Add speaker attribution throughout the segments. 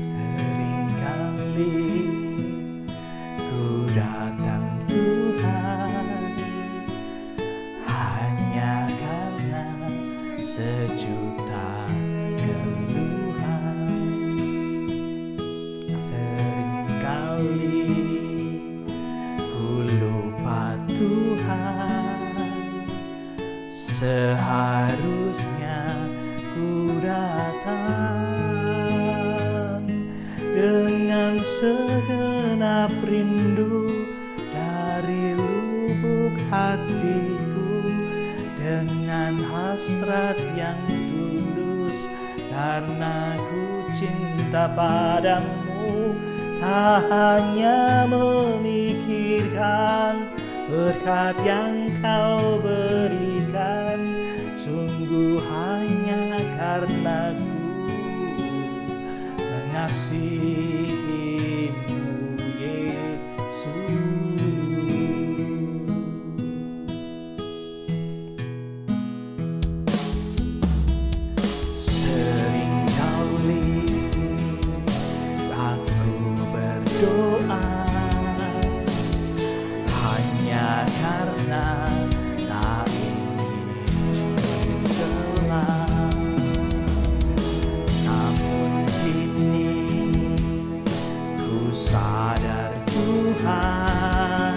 Speaker 1: Seringkali ku datang Tuhan hanya karena sejuta keluhan. Seringkali ku lupa Tuhan, seharusnya ku datang dengan segenap rindu dari lubuk hatiku, dengan hasrat yang tulus karena ku cinta padamu. Tak hanya memikirkan berkat yang kau berikan, sungguh hanya karena ku mengasihimu, Yesus. Seringkali aku berdoa hanya karena tak ingin dicela. Namun kini ku sadar Tuhan,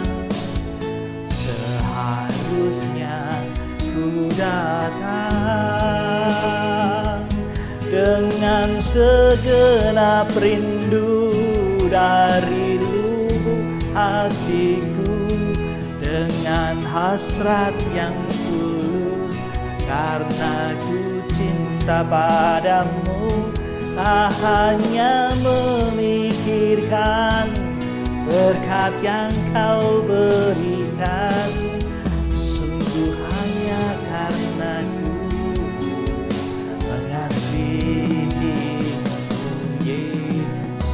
Speaker 1: seharusnya ku datang dengan segenap rindu dari lubuk hatiku, dengan hasrat yang tulus karena ku cinta padamu. Tak hanya memikirkan berkat yang kau berikan, sungguh hanya karena ku mengasihimu, Yesus.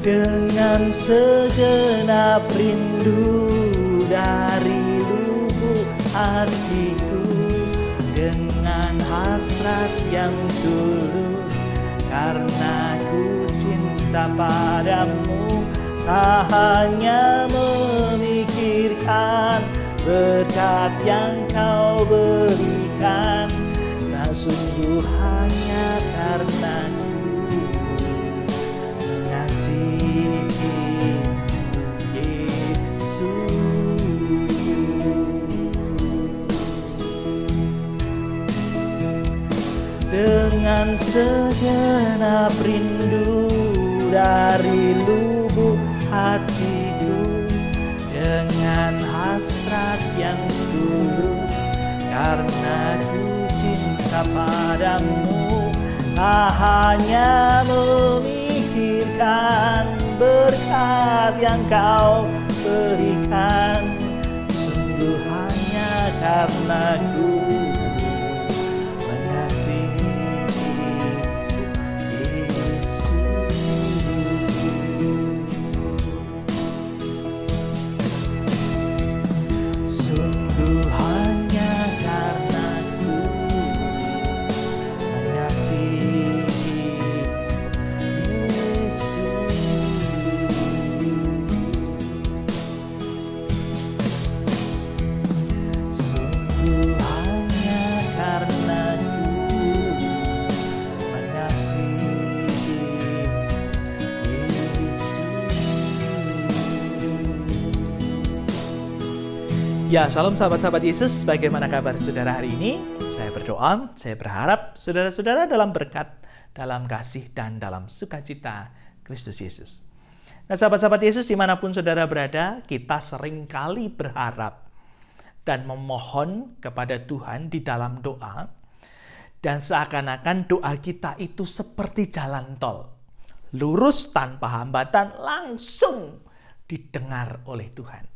Speaker 1: Dengan segenap rindu dari lubuk hatiku, dengan hasrat yang tulus karena ku cinta padamu. Tak hanya memikirkan berkat yang kau berikan, nah sungguh hanya karena ku mengasihimu, Yesus. Dengan segenap rindu dari lubuk hatiku, dengan hasrat yang tulus karena ku cinta padamu. Tak hanya memikirkan berkat yang kau berikan, sungguh hanya karena ku Ya, salam sahabat-sahabat Yesus, bagaimana kabar saudara hari ini? Saya berdoa, saya berharap saudara-saudara dalam berkat, dalam kasih, dan dalam sukacita Kristus Yesus. Nah, sahabat-sahabat Yesus dimanapun saudara berada, kita seringkali berharap dan memohon kepada Tuhan di dalam doa, dan seakan-akan doa kita itu seperti jalan tol, lurus tanpa hambatan, langsung didengar oleh Tuhan.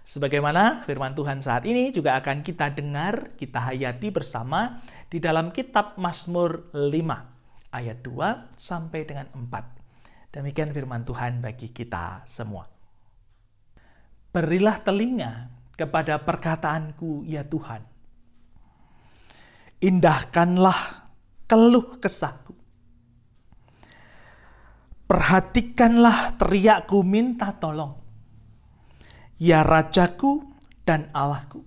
Speaker 1: Sebagaimana firman Tuhan saat ini juga akan kita dengar, kita hayati bersama di dalam kitab Mazmur 5 ayat 2 sampai dengan 4. Demikian firman Tuhan bagi kita semua. Berilah telinga kepada perkataanku, ya Tuhan. Indahkanlah keluh kesahku. Perhatikanlah teriakku minta tolong. Ya Rajaku dan Allahku.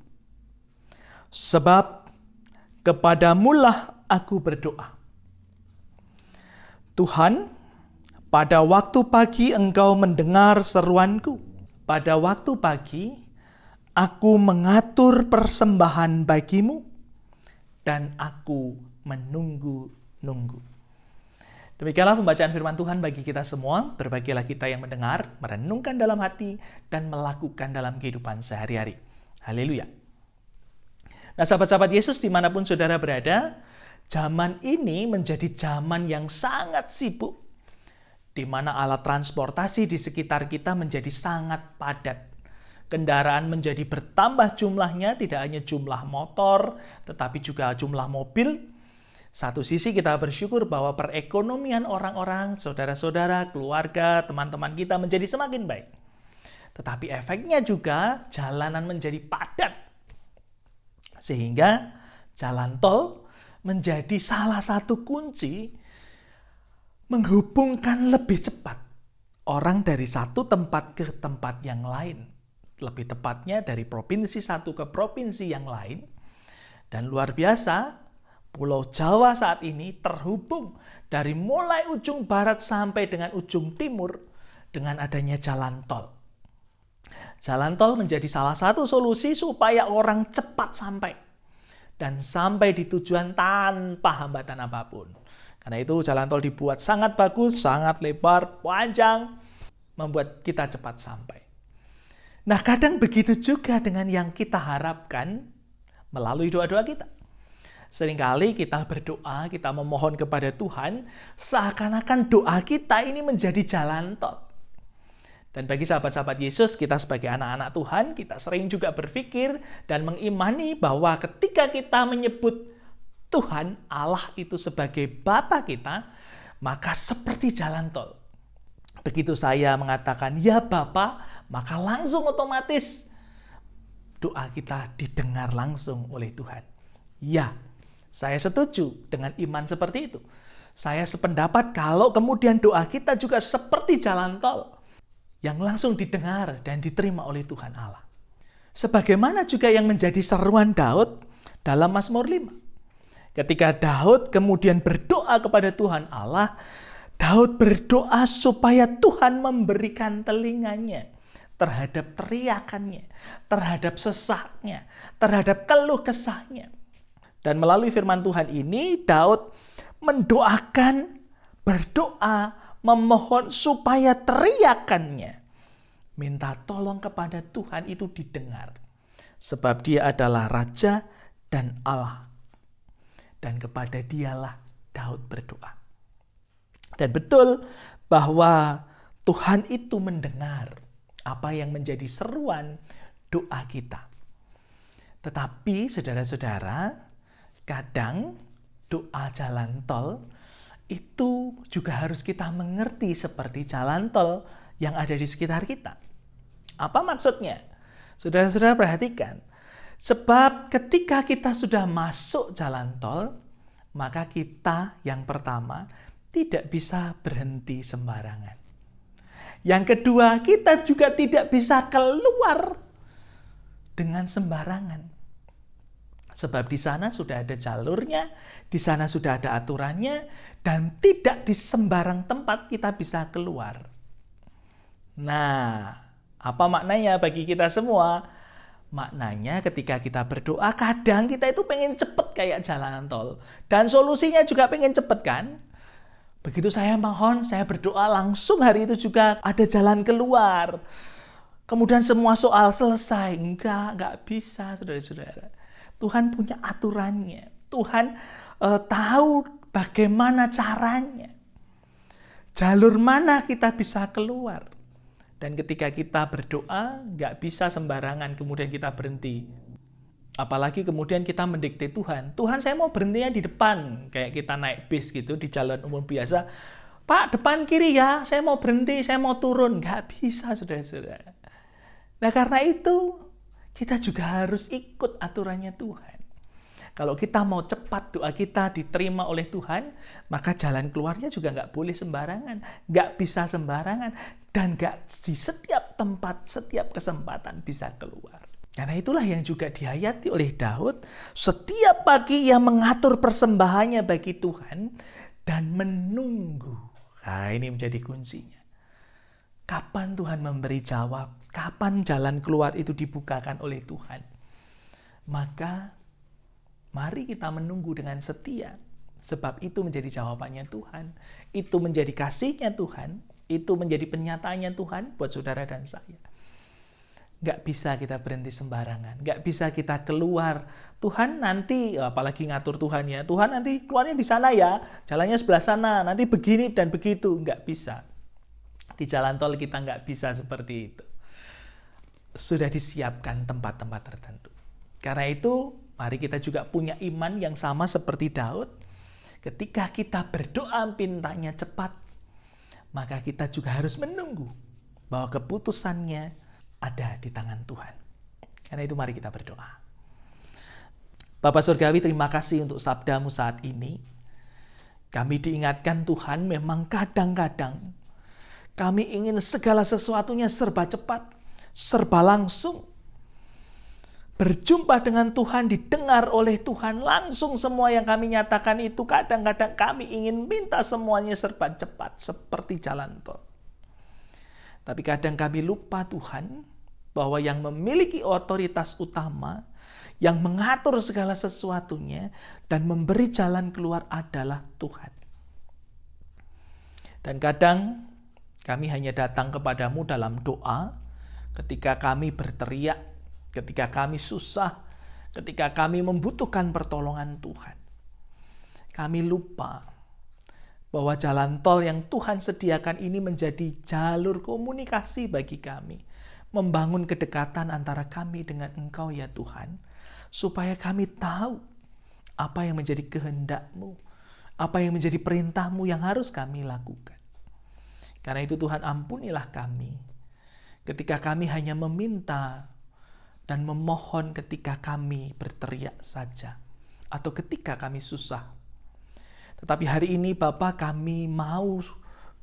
Speaker 1: Sebab kepadamulah aku berdoa. Tuhan, pada waktu pagi Engkau mendengar seruanku. Pada waktu pagi, aku mengatur persembahan bagimu, dan aku menunggu-nunggu. Demikianlah pembacaan firman Tuhan bagi kita semua. Berbahagialah kita yang mendengar, merenungkan dalam hati, dan melakukan dalam kehidupan sehari-hari. Haleluya. Nah, sahabat-sahabat Yesus dimanapun saudara berada, zaman ini menjadi zaman yang sangat sibuk, di mana alat transportasi di sekitar kita menjadi sangat padat. Kendaraan menjadi bertambah jumlahnya, tidak hanya jumlah motor, tetapi juga jumlah mobil. Satu sisi kita bersyukur bahwa perekonomian orang-orang, saudara-saudara, keluarga, teman-teman kita menjadi semakin baik. Tetapi efeknya juga jalanan menjadi padat. Sehingga jalan tol menjadi salah satu kunci menghubungkan lebih cepat orang dari satu tempat ke tempat yang lain. Lebih tepatnya dari provinsi satu ke provinsi yang lain. Dan luar biasa, Pulau Jawa saat ini terhubung dari mulai ujung barat sampai dengan ujung timur dengan adanya jalan tol. Jalan tol menjadi salah satu solusi supaya orang cepat sampai dan sampai di tujuan tanpa hambatan apapun. Karena itu jalan tol dibuat sangat bagus, sangat lebar, panjang, membuat kita cepat sampai. Nah, kadang begitu juga dengan yang kita harapkan melalui doa-doa kita. Seringkali kita berdoa, kita memohon kepada Tuhan, seakan-akan doa kita ini menjadi jalan tol. Dan bagi sahabat-sahabat Yesus, kita sebagai anak-anak Tuhan, kita sering juga berpikir dan mengimani bahwa ketika kita menyebut Tuhan, Allah itu sebagai Bapa kita, maka seperti jalan tol. Begitu saya mengatakan, ya Bapa, maka langsung otomatis doa kita didengar langsung oleh Tuhan. Ya, saya setuju dengan iman seperti itu. Saya sependapat kalau kemudian doa kita juga seperti jalan tol yang langsung didengar dan diterima oleh Tuhan Allah. Sebagaimana juga yang menjadi seruan Daud dalam Mazmur 5. Ketika Daud kemudian berdoa kepada Tuhan Allah, Daud berdoa supaya Tuhan memberikan telinganya terhadap teriakannya, terhadap sesaknya, terhadap keluh kesahnya. Dan melalui firman Tuhan ini, Daud mendoakan, berdoa, memohon supaya teriakannya, minta tolong kepada Tuhan itu didengar. Sebab dia adalah Raja dan Allah. Dan kepada dialah Daud berdoa. Dan betul bahwa Tuhan itu mendengar apa yang menjadi seruan doa kita. Tetapi saudara-saudara, kadang doa jalan tol itu juga harus kita mengerti seperti jalan tol yang ada di sekitar kita. Apa maksudnya? Saudara-saudara perhatikan. Sebab ketika kita sudah masuk jalan tol, maka kita yang pertama tidak bisa berhenti sembarangan. Yang kedua, kita juga tidak bisa keluar dengan sembarangan. Sebab di sana sudah ada jalurnya, di sana sudah ada aturannya, dan tidak di sembarang tempat kita bisa keluar. Nah, apa maknanya bagi kita semua? Maknanya ketika kita berdoa, kadang kita itu pengen cepet kayak jalan tol. Dan solusinya juga pengen cepet kan? Begitu saya mohon, saya berdoa langsung hari itu juga ada jalan keluar. Kemudian semua soal selesai. Enggak bisa saudara-saudara. Tuhan punya aturannya. Tuhan tahu bagaimana caranya. Jalur mana kita bisa keluar. Dan ketika kita berdoa, nggak bisa sembarangan kemudian kita berhenti. Apalagi kemudian kita mendikte Tuhan. Tuhan, saya mau berhentinya di depan. Kayak kita naik bis gitu di jalan umum biasa. Pak, depan kiri ya, saya mau berhenti, saya mau turun. Nggak bisa, saudara-saudara. Nah, karena itu kita juga harus ikut aturannya Tuhan. Kalau kita mau cepat doa kita diterima oleh Tuhan, maka jalan keluarnya juga nggak boleh sembarangan, nggak bisa sembarangan, dan nggak di setiap tempat, setiap kesempatan bisa keluar. Karena itulah yang juga dihayati oleh Daud, setiap pagi ia mengatur persembahannya bagi Tuhan dan menunggu. Nah, ini menjadi kuncinya. Kapan Tuhan memberi jawab? Kapan jalan keluar itu dibukakan oleh Tuhan? Maka mari kita menunggu dengan setia. Sebab itu menjadi jawabannya Tuhan. Itu menjadi kasihnya Tuhan. Itu menjadi penyataannya Tuhan buat saudara dan saya. Gak bisa kita berhenti sembarangan. Gak bisa kita keluar. Tuhan nanti, apalagi ngatur Tuhan ya. Tuhan nanti keluarnya di sana ya. Jalannya sebelah sana. Nanti begini dan begitu. Gak bisa. Di jalan tol kita gak bisa seperti itu. Sudah disiapkan tempat-tempat tertentu. Karena itu, mari kita juga punya iman yang sama seperti Daud. Ketika kita berdoa mintanya cepat, maka kita juga harus menunggu bahwa keputusannya ada di tangan Tuhan. Karena itu mari kita berdoa. Bapa Surgawi, terima kasih untuk sabdamu saat ini. Kami diingatkan Tuhan, memang kadang-kadang kami ingin segala sesuatunya serba cepat, serba langsung. Berjumpa dengan Tuhan, didengar oleh Tuhan, langsung semua yang kami nyatakan itu kadang-kadang kami ingin minta semuanya serba cepat seperti jalan tol. Tapi kadang kami lupa Tuhan, bahwa yang memiliki otoritas utama, yang mengatur segala sesuatunya, dan memberi jalan keluar adalah Tuhan. Dan kadang kami hanya datang kepadamu dalam doa, ketika kami berteriak, ketika kami susah, ketika kami membutuhkan pertolongan Tuhan. Kami lupa bahwa jalan tol yang Tuhan sediakan ini menjadi jalur komunikasi bagi kami. Membangun kedekatan antara kami dengan Engkau ya Tuhan. Supaya kami tahu apa yang menjadi kehendak-Mu, apa yang menjadi perintah-Mu yang harus kami lakukan. Karena itu Tuhan, ampunilah kami ketika kami hanya meminta dan memohon ketika kami berteriak saja, atau ketika kami susah. Tetapi hari ini Bapa, kami mau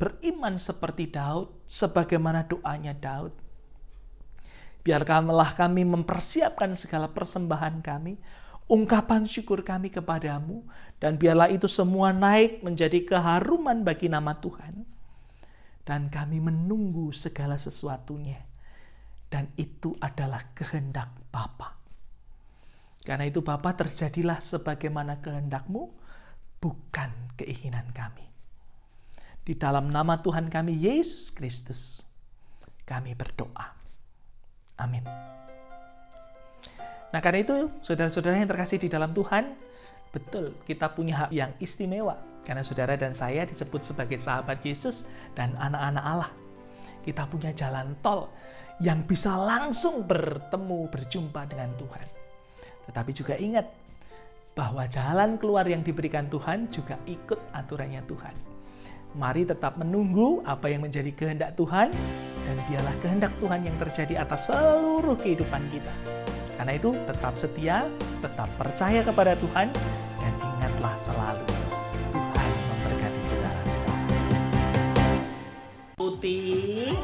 Speaker 1: beriman seperti Daud, sebagaimana doanya Daud. Biarkanlah kami mempersiapkan segala persembahan kami, ungkapan syukur kami kepadamu, dan biarlah itu semua naik menjadi keharuman bagi nama Tuhan. Dan kami menunggu segala sesuatunya. Dan itu adalah kehendak Bapa. Karena itu Bapa, terjadilah sebagaimana kehendak-Mu, bukan keinginan kami. Di dalam nama Tuhan kami Yesus Kristus, kami berdoa. Amin. Nah, karena itu saudara-saudara yang terkasih di dalam Tuhan, betul kita punya hak yang istimewa. Karena saudara dan saya disebut sebagai sahabat Yesus dan anak-anak Allah. Kita punya jalan tol yang bisa langsung bertemu, berjumpa dengan Tuhan. Tetapi juga ingat bahwa jalan keluar yang diberikan Tuhan juga ikut aturannya Tuhan. Mari tetap menunggu apa yang menjadi kehendak Tuhan, dan biarlah kehendak Tuhan yang terjadi atas seluruh kehidupan kita. Karena itu tetap setia, tetap percaya kepada Tuhan, dan ingatlah selalu Tuhan memberkati saudara-saudara. Putih.